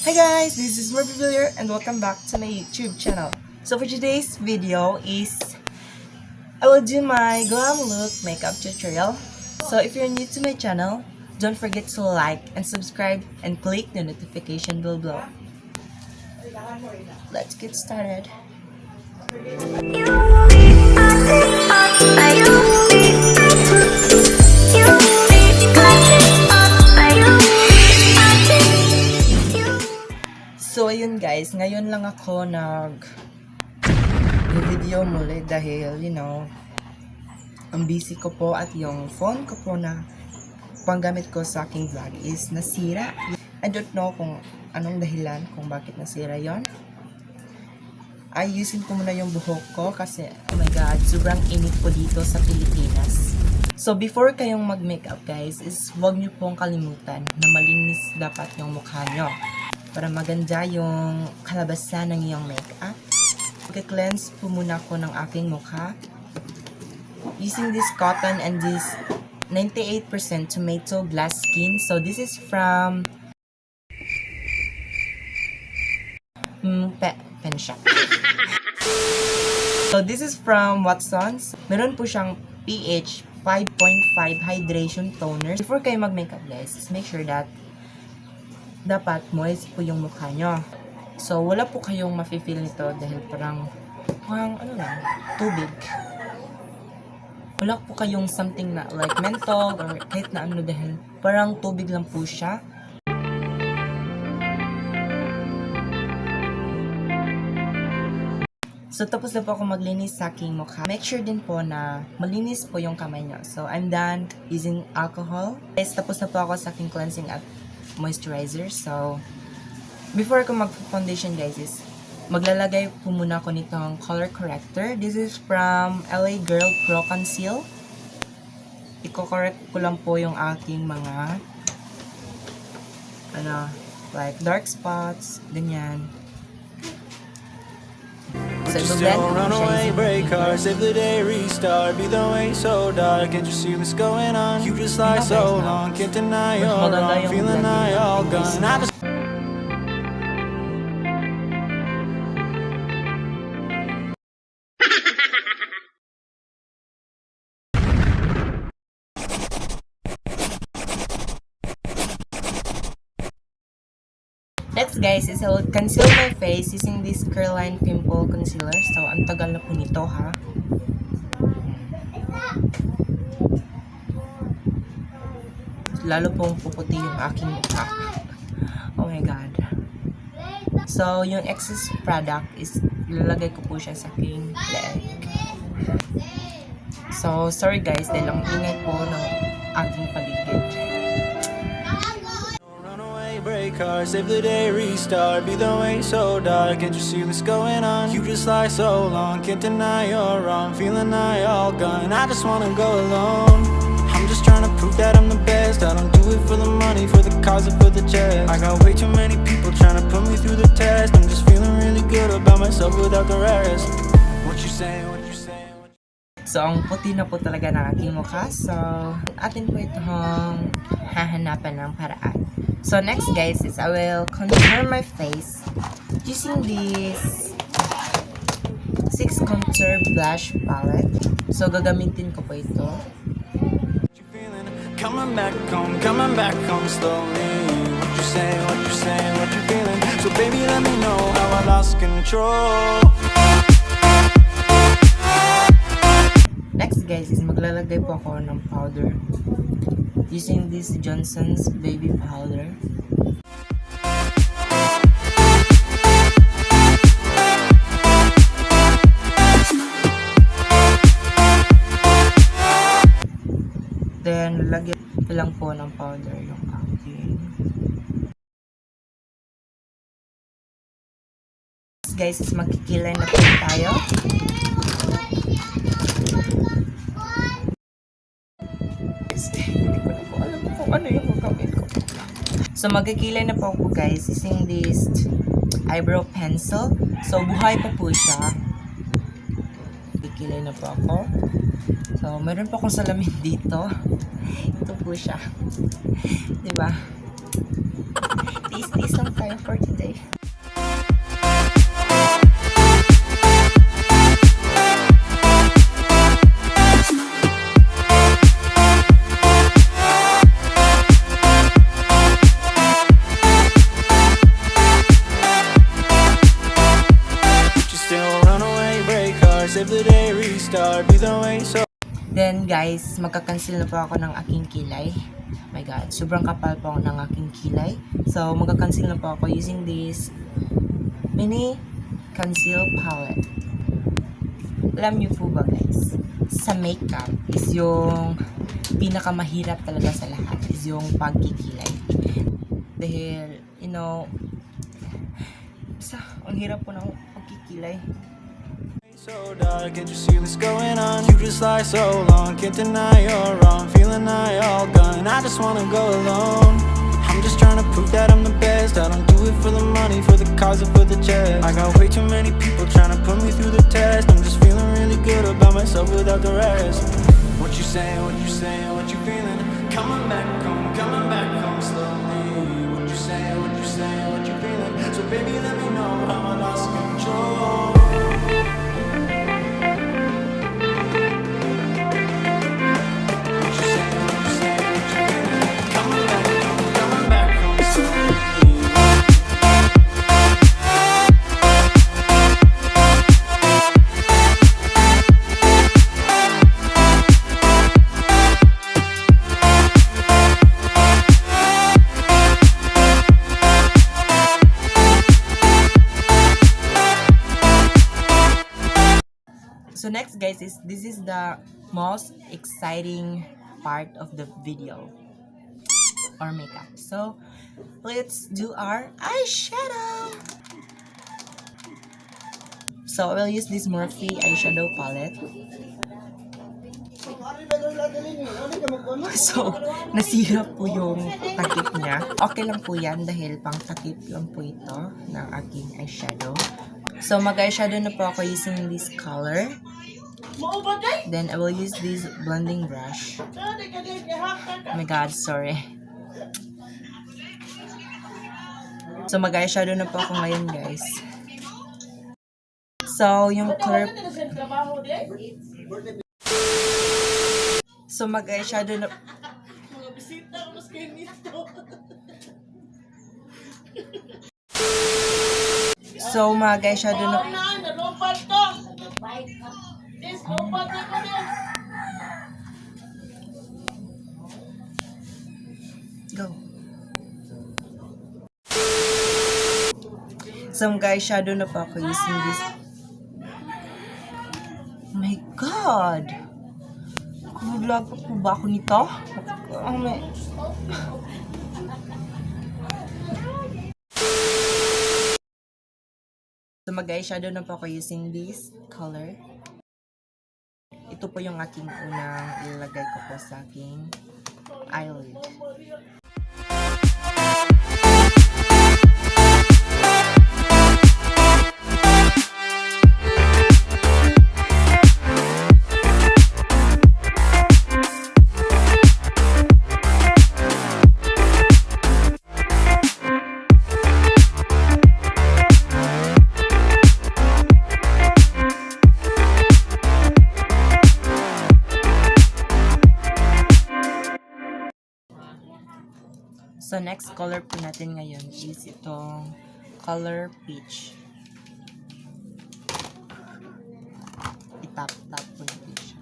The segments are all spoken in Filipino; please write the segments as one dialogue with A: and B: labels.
A: Hi guys, this is Marbie Pescador and welcome back to my YouTube channel. So for today's video is I will do my glam look makeup tutorial. So if you're new to my channel, don't forget to like and subscribe and click the notification bell below. Let's get started. So ayun guys, ngayon lang ako video muli dahil ang busy ko po at yung phone ko po na panggamit ko sa aking vlog is nasira. I don't know kung anong dahilan kung bakit nasira yon. Ayusin ko muna yung buhok ko kasi oh my god, sobrang init po dito sa Pilipinas. So before kayong mag-makeup guys, is huwag niyo pong kalimutan na malinis dapat yung mukha nyo para maganda yung kalabasan ng iyong makeup. Mag-cleanse po muna ako ng aking mukha using this cotton and this 98% tomato glass skin. So this is from pen shop. So this is from Watson's. Meron po siyang pH 5.5 hydration toner. Before kayo mag-makeup guys, is make sure that dapat moist po yung mukha nyo. So wala po kayong mafe-feel nito dahil parang ano lang, tubig. Wala po kayong something na like menthol or kahit na ano dahil parang tubig lang po siya. So tapos na po ako maglinis sa aking mukha. Make sure din po na malinis po yung kamay nyo. So I'm done using alcohol. Guys, tapos na po ako sa aking cleansing at moisturizer. So before ko mag-foundation guys is maglalagay po muna ako nitong color corrector. This is from LA Girl Pro Conceal. Iko-correct ko lang po yung aking mga like dark spots, ganyan. So
B: Still run away, break hearts, save the day, restart. Be the way so dark, can't you see what's going on? You just lie so long, can't deny you're wrong. Feeling I all gone. I just
A: Next guys is I will conceal my face using this Curline Pimple Concealer. So ang tagal na po nito ha. Lalo pong puputi yung aking mukha. Oh my god. So yung excess product is ilalagay ko po siya sa aking leg. So sorry guys dahil ang ingay po ng aking paligid.
B: break hearts, save the day, restart. Be the way so dark, can't you see what's going on? You just lie so long, can't deny you're wrong. Feeling I all gone, I just wanna go alone. I'm just trying to prove that I'm the best. I don't do it for the money, for the cause or for the chest. I got way too many people trying to put me through the test. I'm just feeling really good about myself without the rest. What you saying, what you saying?
A: So, ang puti na po talaga ng aking mukha. So, atin po itong hahanapan ng paraan. So, next guys is I will contour my face using this 6 Contour Blush Palette. So, gagamitin ko po ito.
B: Coming back home slowly. What you saying, what you saying, what you feeling? So baby, let me know how I lost control.
A: Next guys is maglalagay po ako ng powder using this Johnson's baby powder. Then lalagyan ko lang po ng powder yung aking. Guys is magkikilay na po tayo. Hindi ko na po alam kung ano yung gagawin ko. So magkikilay na po ako guys using this eyebrow pencil. So buhay pa po siya. Magkikilay na po ako. So meron po akong salamin dito. Ito po siya. Diba? Taste lang tayo. tayo for today.
B: Save the day, restart, be the way so.
A: Then guys, magka-cancel na po ako ng aking kilay. Oh my god, sobrang kapal po ng aking kilay. So magka-cancel na po ako using this mini conceal palette. Alam niyo po ba guys, sa makeup is yung pinakamahirap talaga sa lahat is yung pagkikilay. Dahil, you know, ang hirap po ng pagkikilay.
B: So dark, can't you see what's going on? You just lie so long, can't deny you're wrong. Feeling I all gone, I just wanna go alone. I'm just trying to prove that I'm the best. I don't do it for the money, for the cause or for the chest. I got way too many people trying to put me through the test. I'm just feeling really good about myself without the rest. What you saying, what you saying, what you feeling? Coming back home slowly. What you saying, what you saying, what you feeling? So baby, let me know how I lost control.
A: So next guys, this is the most exciting part of the video or makeup. So let's do our eyeshadow. So I will use this Marbie eyeshadow palette. So nasira po yung takip niya. Okay lang po yan dahil pang takip lang po ito ng aking eyeshadow. So mag-eyeshadow na po ako using this color. Then I will use this blending brush. Oh my god, sorry. So mag-eyeshadow na po ako ngayon guys. So yung color... So mag-eyeshadow na... So mag-eyeshadow na... Go. So mag-eyeshadow na po ako using this. Oh my god! Vlog pa po ba ako nito? Oh my... So mag-eyeshadow na po ako using this color. Ito po yung aking unang ilalagay ko po sa aking eyelid. So next color po natin ngayon is itong color peach. Itap-tap po natin siya.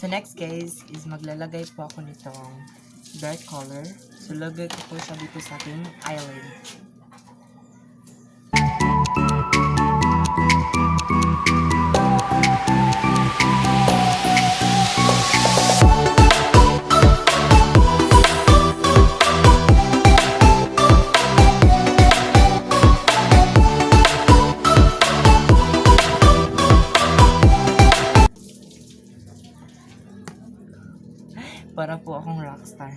A: Next guys is maglalagay po ako nitong dark color. So lagay ko po siya dito sa aking eyelid. rockstar.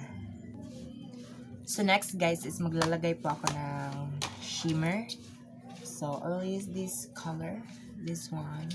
A: So next guys is maglalagay po ako ng shimmer. So I will use this color, this one.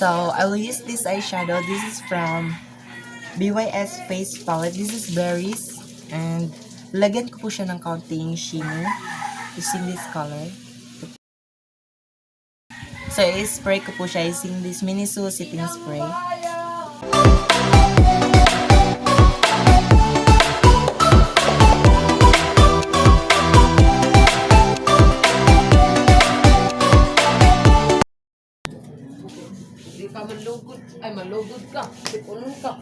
A: So I will use this eyeshadow. This is from BYS Face Palette. This is berries. And lagyan ko po siya ng kaunting shimmer using this color. So i-spray ko po siya using this Miniso setting spray.
C: Malugod. Ay, malugod ka. Sipunon ka.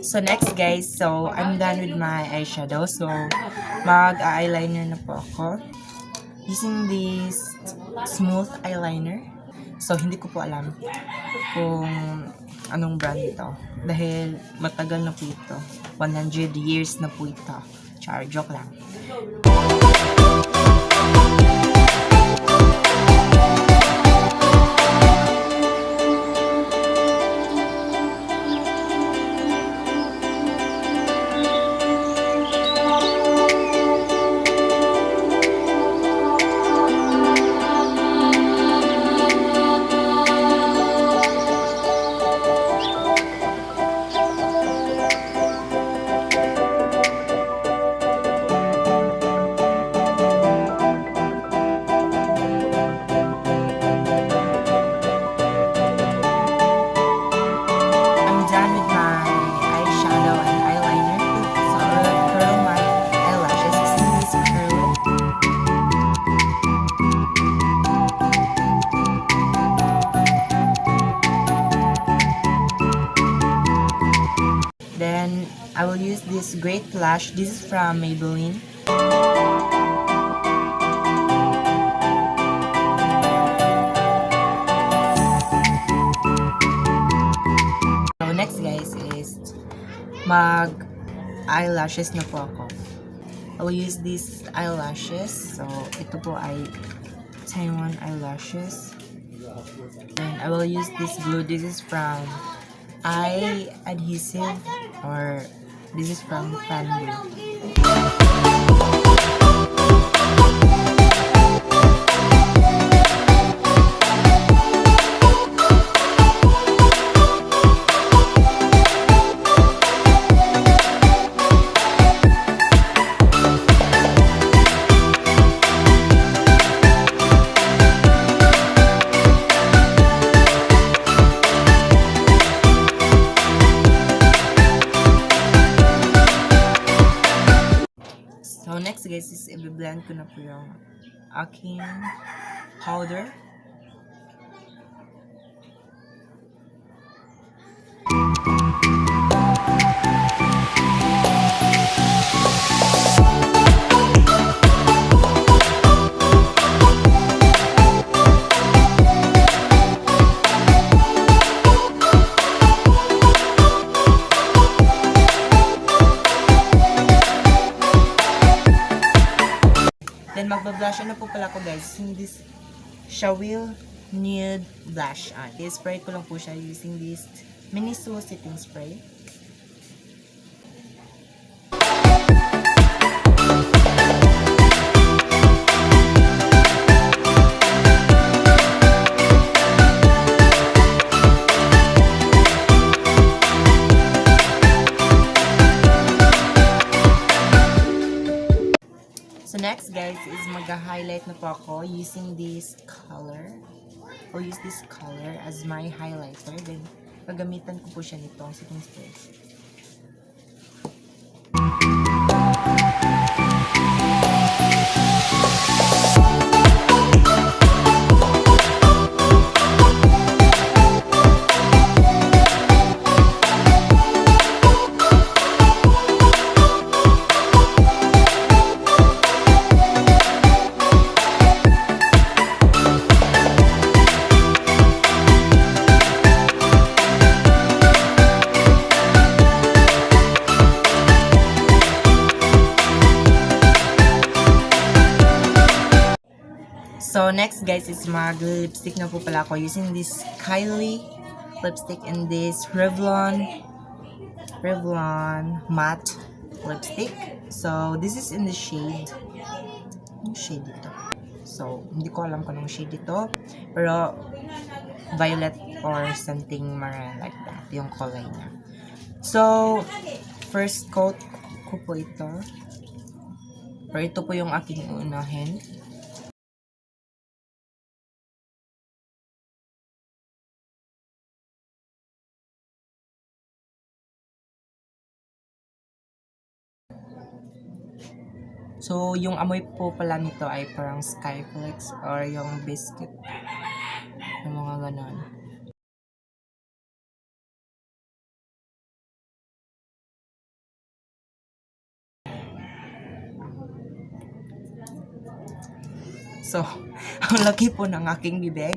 A: So next guys, so I'm done with my eyeshadow. So mag-eyeliner na po ako using this smooth eyeliner. So hindi ko po alam kung anong brand ito dahil matagal na po ito. 100 years na po ito. Char, joke lang. Then I will use this great lash. This is from Maybelline. So next guys is mag eyelashes na po ako. I will use these eyelashes. So ito po ay Taiwan eyelashes. And I will use this glue. This is from eye adhesive, or this is from Fan Glue. So next guys is i-blend ko na po yung aking powder. Then magbablush na po pala ko guys using this Shawil Nude Blush on. I-spray ko lang po siya using this Miniso setting spray. So next guys is mag-highlight na po ako using this color, or use this color as my highlighter. Then gagamitan ko po siya nitong setting spray. next guys is mag-lipstick na po pala ako using this Kylie lipstick and this Revlon matte lipstick. So this is in the shade, yung shade dito. So hindi ko alam kung anong shade dito, pero violet or something maroon like that yung color niya. So first coat ko po ito, or ito po yung aking uunahin. So, yung amoy po pala nito ay parang skyflakes or yung biscuit. Yung mga ganon. So, ang laki po ng aking bibig.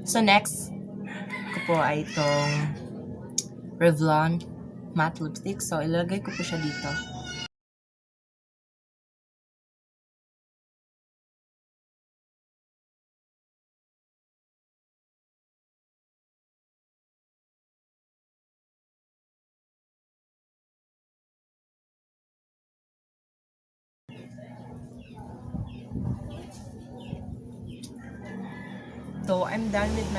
A: So, next ko po ay itong Revlon matte lipstick. So, ilagay ko po siya dito. So, I'm done with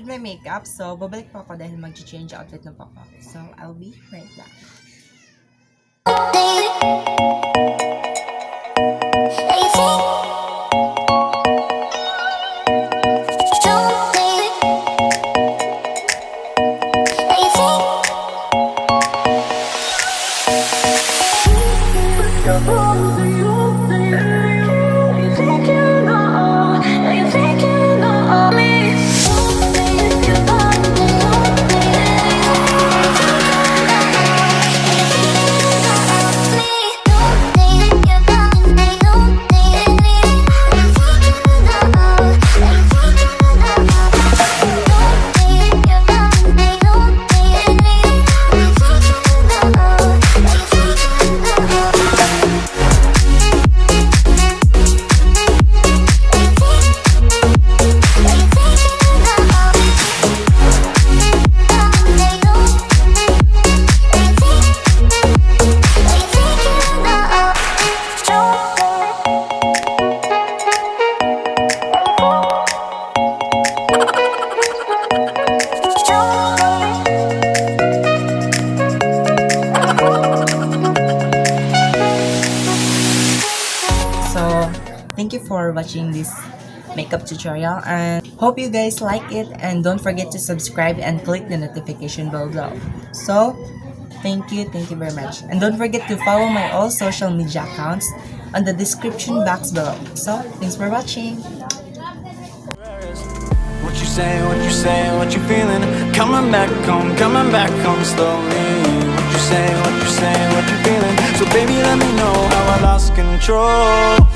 A: my makeup. So, babalik po ako dahil mag-change outfit na po ako. So, I'll be right back. Thank you for watching this makeup tutorial and hope you guys like it, and don't forget to subscribe and click the notification bell below. So thank you very much, and don't forget to follow my all social media accounts on the description box below. So thanks for watching.
B: What you say, what you say, what you feeling? Coming back home slowly. What you say, what you say, what you feeling? So baby, let me know how I lost control.